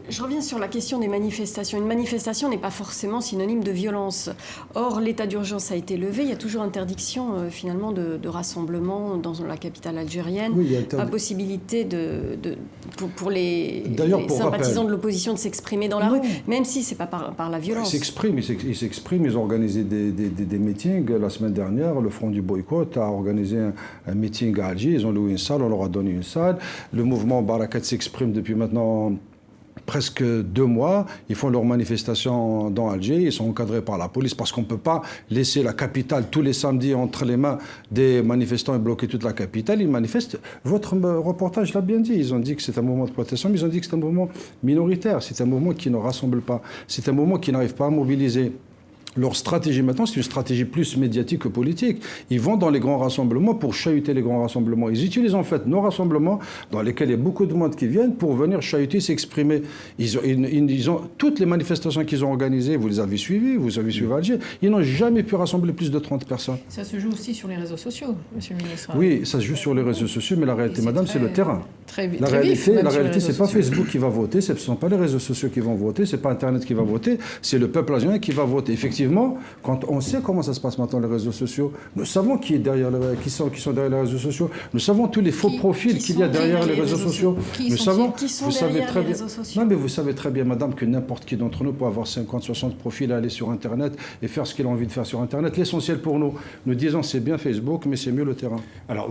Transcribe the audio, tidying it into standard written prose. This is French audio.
Je reviens sur la question des manifestations. Une manifestation n'est pas forcément synonyme de violence. Or, l'état d'urgence a été levé. Il y a toujours interdiction, finalement, de rassemblement dans la capitale algérienne. Oui, pas possibilité pour les sympathisants rappel, de l'opposition de s'exprimer dans la rue, même si ce n'est pas par la violence. Ils s'expriment, ils ont organisé des meetings. La semaine dernière, le Front du boycott a organisé un meeting à Alger. Ils ont loué une salle, on leur a donné une salle. Le mouvement Barakat s'exprime depuis maintenant presque 2 mois, ils font leurs manifestations dans Alger, ils sont encadrés par la police parce qu'on ne peut pas laisser la capitale tous les samedis entre les mains des manifestants et bloquer toute la capitale. Ils manifestent. Votre reportage l'a bien dit, ils ont dit que c'est un mouvement de protestation, mais ils ont dit que c'est un mouvement minoritaire, c'est un mouvement qui ne rassemble pas, c'est un mouvement qui n'arrive pas à mobiliser. Leur stratégie maintenant, c'est une stratégie plus médiatique que politique. Ils vont dans les grands rassemblements pour chahuter les grands rassemblements. Ils utilisent en fait nos rassemblements, dans lesquels il y a beaucoup de monde qui viennent, pour venir chahuter, s'exprimer. Ils ont toutes les manifestations qu'ils ont organisées, vous les avez suivies, vous avez suivi Alger, ils n'ont jamais pu rassembler plus de 30 personnes. Ça se joue aussi sur les réseaux sociaux, monsieur le ministre. Oui, ça se joue sur les réseaux sociaux, mais la réalité, madame, c'est le terrain. La réalité, c'est pas Facebook qui va voter, ce ne sont pas les réseaux sociaux qui vont voter, ce n'est pas Internet qui va voter, c'est le peuple algérien qui va voter. Effectivement, quand on sait comment ça se passe maintenant les réseaux sociaux, nous savons qui sont derrière les réseaux sociaux, nous savons tous les faux profils qu'il y a derrière les réseaux sociaux. Qui sont derrière les réseaux sociaux? Non, mais vous savez très bien, madame, que n'importe qui d'entre nous peut avoir 50, 60 profils à aller sur Internet et faire ce qu'il a envie de faire sur Internet. L'essentiel pour nous, nous disons c'est bien Facebook, mais c'est mieux le terrain. Alors,